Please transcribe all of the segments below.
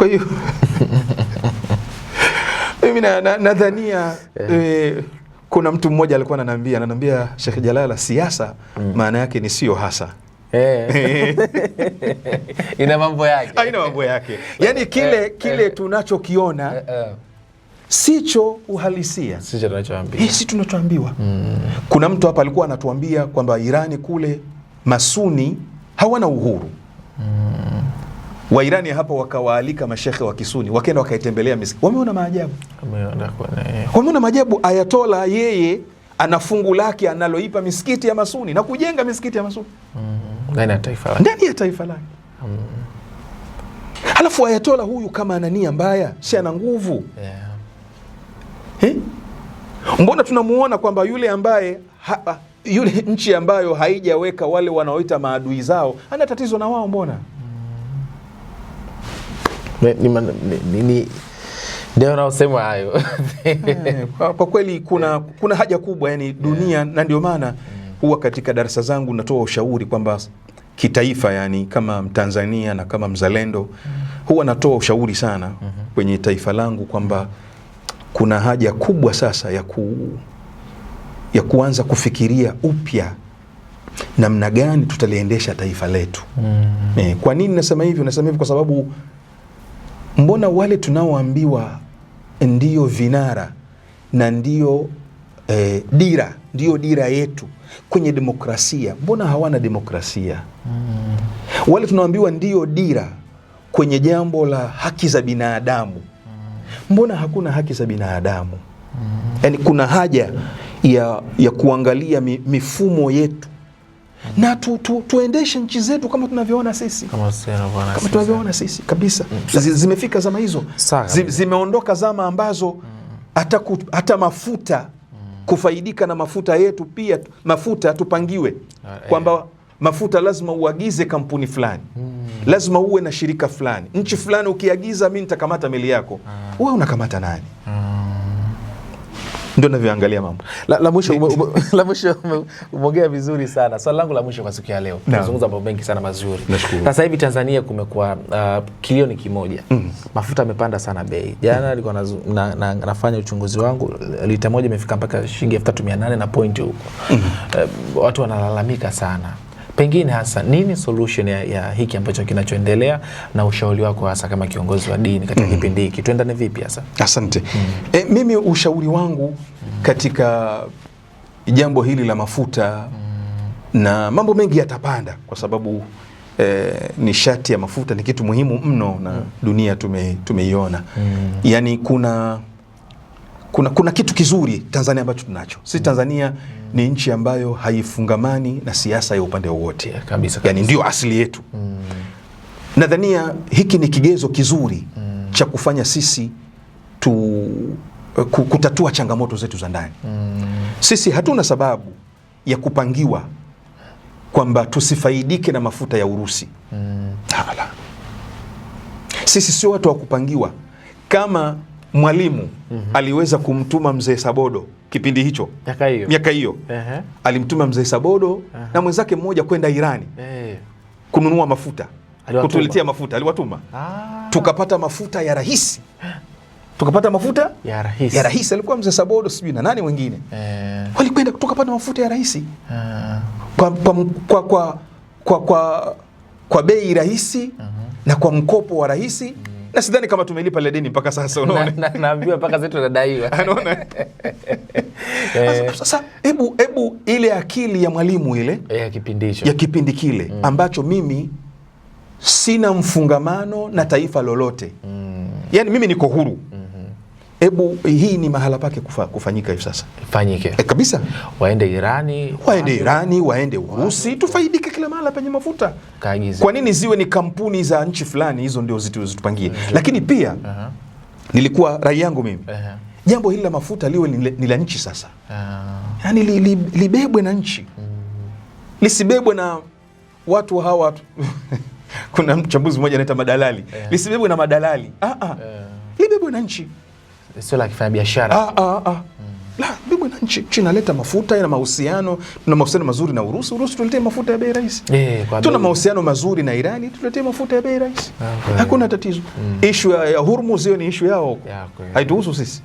Kwa hiyo mimi nadhania kuna mtu mmoja alikuwa ananiambia Sheikh Jalala, siasa maana yake ni sio hasa. Ina mambo yake. Ina mambo yake. Yaani kile tunachokiona sicho uhalisia. Sicho tunachoambiwa. Si tunachoambiwa. Kuna mtu hapa alikuwa anatuambia kwamba Irani kule Masuni hawana uhuru. Wa Irani hapa wakawaalika mashekhe wa Kisuni, wakaenda wakaitembelea misikiti. Wameona maajabu. Wameona maajabu. Ayatola yeye ana fungu lake analoipa misikiti ya Masuni na kujenga misikiti ya Masuni. Ndani ya taifa lake. Halafu Ayatola huyu kama ana nia mbaya, si ana nguvu. Mbona tunamuona kwamba yule ambaye yule nchi ambayo haijaweka wale wanaoita maadui zao ana tatizo na wao? Mbona ndio naosema hayo. Kwa kweli kuna haja kubwa, yani dunia, na ndio maana huwa katika darasa zangu natoa ushauri kwamba kitaifa, yani kama Mtanzania na kama mzalendo, huwa natoa ushauri sana kwenye taifa langu kwamba kuna haja kubwa sasa ya kuanza kufikiria upya namna gani tutaliendesha taifa letu. Kwa nini nasema hivyo? Nasema hivyo kwa sababu mbona wale tunaoambiwa ndio vinara na ndio dira yetu kwenye demokrasia, mbona hawana demokrasia? Wale tunaoambiwa ndio dira kwenye jambo la haki za binadamu, mbona hakuna haki za binadamu? Yani kuna haja ya kuangalia mifumo yetu na tuendeshe nchi zetu kama tunavyoona sisi, kama tunavyoona sisi kabisa. Zimefika zama hizo, zimeondoka zama ambazo hata mafuta kufaidika na mafuta yetu, pia mafuta tupangiwe kwamba mafuta lazima uagize kampuni fulani, lazima uwe na shirika fulani, nchi fulani ukiagiza mimi nitakamata meli yako. Wewe unakamata nani? Ndio navyoangalia mambo. La mwisho umeongea vizuri sana. Swali langu la mwisho kwa siku ya leo. Tunazungumza mambo mengi sana mazuri. Sasa hivi Tanzania kumekuwa kilio ni kimoja. Mafuta yamepanda sana bei. Jana nilikuwa nafanya uchunguzi wangu, lita moja imefika mpaka shilingi 3800 na point huko. Watu wanalalamika sana. Pengine hasa nini solution ya hiki ambacho kinachoendelea, na ushauri wako hasa kama kiongozi wa dini katika kipindi hiki? Tuendane vipi hasa? Asante. Mimi ushauri wangu katika jambo hili la mafuta, na mambo mengi yatapanda kwa sababu nishati ya mafuta ni kitu muhimu mno na dunia tumeiona. Yani kuna kitu kizuri Tanzania ambacho tunacho. Sisi Tanzania ni nchi ambayo haifungamani na siasa ya upande wowote. Kabisa. Yani ndio asili yetu. Nadhania hiki ni kigezo kizuri cha kufanya sisi kutatua changamoto zetu za ndani. Sisi hatuna sababu ya kupangiwa kwamba tusifaidike na mafuta ya Urusi. Hala. Sisi sio watu wa kupangiwa. Kama Mwalimu aliweza kumtuma mzee Sabodo kipindi hicho, miaka hiyo alimtuma mzee Sabodo na mwenzake mmoja kwenda Irani kununua mafuta, kutuletea mafuta, aliwatuma. Tukapata mafuta ya rahisi. Ya rahisi alikuwa mzee Sabodo, sijui na nani wengine. Walikwenda tukapata mafuta ya rahisi. Kwa bei rahisi na kwa mkopo wa rahisi. Na sidhani kama tumelipa ile deni mpaka sasa, unaona. Naambiwa mpaka zetu tunadaiwa. Unaona? Sasa hebu ile akili ya Mwalimu ile ya kipindi kile ambacho mimi sina mfungamano na taifa lolote. Yani mimi niko huru. Hebu hii ni mahala pake kufanyika hivi sasa. Ifanyike. Kabisa. Waende Irani, waende Urusi, tufaidike kila mahala penye mafuta. Kaagiza. Kwa nini ziwe ni kampuni za nchi fulani hizo ndio zitupangie? Lakini pia nilikuwa rai yangu mimi. Jambo hili la mafuta liwe ni la nchi sasa. Yani libebwe na nchi. Lisibebwe na watu hawa. Kuna mchambuzi mmoja anaita madalali. Lisibebwe na madalali. Libebwe na nchi. Sio la kufanya biashara. La, bibi na nchi naleta mafuta na mahusiano, tuna mahusiano mazuri na Urusi tuletee mafuta ya bei rahisi. Tuna mahusiano mazuri na Irani, tuletee mafuta ya bei rahisi. Hakuna tatizo. Issue ya Hormuz hiyo ni issue yao. Haituhusu sisi.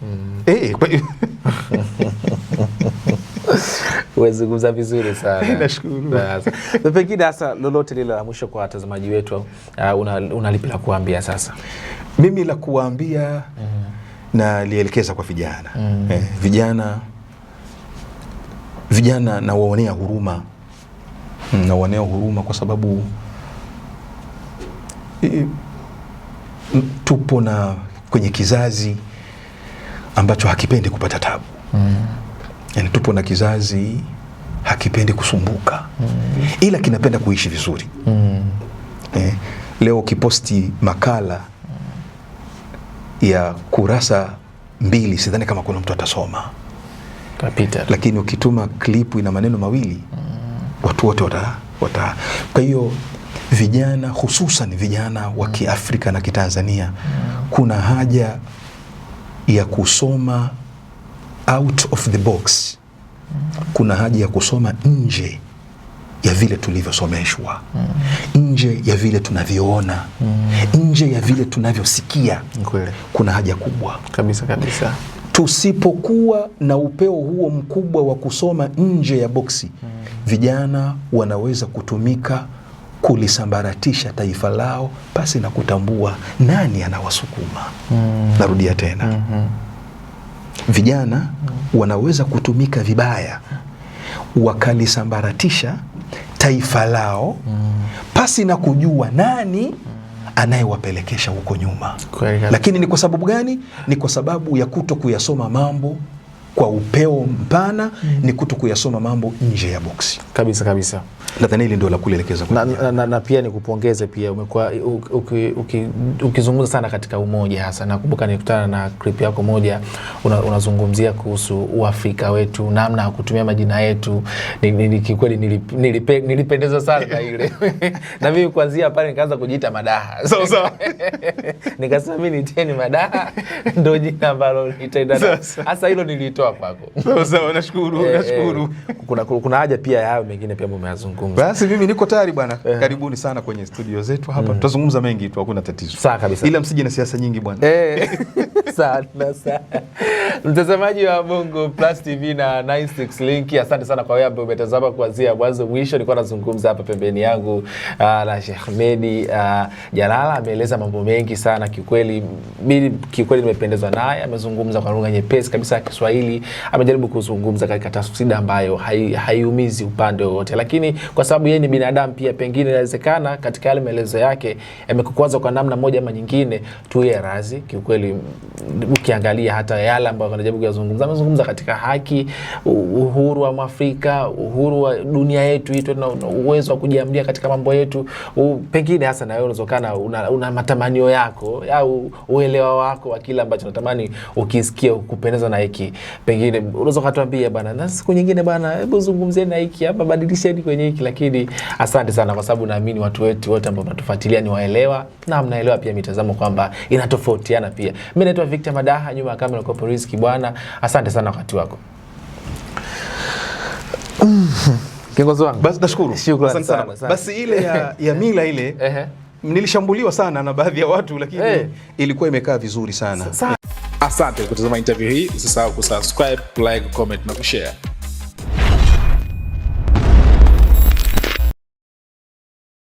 Umezungumza vizuri sana. Nashukuru. Pengine hasa lolote lile la mwisho kwa watazamaji wetu, unalipi la kuambia sasa? Mimi la kuambia na lielekeza kwa vijana. Vijana na waonea huruma. Na waonea huruma kwa sababu tupo na kwenye kizazi ambacho hakipendi kupata tabu. Yani tupo na kizazi hakipendi kusumbuka. Ila kinapenda kuishi vizuri. Leo ukiposti makala ya kurasa 2 sidhani kama kuna mtu atasoma. Kapita. Lakini ukituma klipu ina maneno 2 watu wote wata. Kwa hiyo vijana, hususan vijana wa Kiafrika na Kitanzania, kuna haja ya kusoma out of the box. Kuna haja ya kusoma nje ya vile tulivyosomeshwa, nje ya vile tunavyoona, nje ya vile tunavyosikia. Kuna haja kubwa kabisa. Tusipokuwa na upeo huo mkubwa wa kusoma nje ya boksi, vijana wanaweza kutumika kulisambaratisha taifa lao pasi na kutambua nani anawasukuma. Narudia tena. Vijana wanaweza kutumika vibaya wakalisambaratisha taifa lao pasi na kujua nani anayewapelekesha huko nyuma. Lakini ni kwa sababu gani? Ni kwa sababu ya kuto kuyasoma mambo kwa upeo mpana, ni kuto kuyasoma mambo nje ya boksi. Kabisa. Nadhani hili ndio la kuelekeza kwa na pia nikupongeze pia, umekuwa ukizungumza sana katika umoja. Hasa nakumbuka nilikutana na clip yako moja, unazungumzia kuhusu Uafrika wetu, namna ya kutumia majina yetu. Kikweli nilipendezwa sana na ile. Na mimi kuanzia pale nikaanza kujiita Madaha. Sawa. Nikasema mimi niteni Madaha ndio jina ambalo nitaenda. Hasa hilo nilitoa kwako. Sawa, nashukuru. Kuna haja pia ya hayo mengine pia mmeyazungumza. Basi mimi niko tayari bwana. Karibuni sana kwenye studio zetu hapa. Tutazungumza mengi tu, hakuna tatizo. Sawa kabisa. Ila msije na siasa nyingi bwana. Sana. Mtazamaji wa Bongo Plus TV na 96 Link, asante sana kwa wewe ambaye umetazama kuanzia mwanzo mwisho. Nilikuwa nazungumza hapa pembeni yangu na Sheikh Ahmed Jalala, ameeleza mambo mengi sana kikweli. Mimi nimependezwa naye, amezungumza kwa lugha nyepesi kabisa ya Kiswahili. Amejaribu kuzungumza katika tafsiri ambayo haiumizi upande wote, lakini kwa sababu yeye ni binadamu pia, pengine inawezekana katika yale maelezo yake yamekukwaza kwa namna moja ama nyingine. Tuwe razi kiukweli. Ukiangalia hata yale ambayo anajaribu kuyazungumza, amezungumza katika haki, uhuru wa Afrika, uhuru wa dunia yetu hii, na uwezo wa kujiamulia katika mambo yetu. Pengine hasa na wewe unazokana una matamanio yako au uelewa wako wa kile ambacho unatamani ukisikia kupendeza na hiki. Pengine unaweza kutuambia bana, na siku nyingine bana, hebu zungumzie na hiki hapa, badilisheni kwenye hiki. Lakini asante sana kwa sababu naamini watu wetu wote ambao mnatufuatilia ni waelewa na mnaelewa pia mitazamo kwamba inatofautiana pia. Mimi naitwa Victor Madaha, nyuma ya kamera kwa Riziki bwana. Asante sana wakati wako. Kiongozi wangu. Basi nashukuru. Asante sana. Basi ile ya mila ile nilishambuliwa sana na baadhi ya watu, lakini ilikuwa imekaa vizuri sana. Asante kwa kutazama interview hii. Usisahau kusubscribe, like, comment na kushare.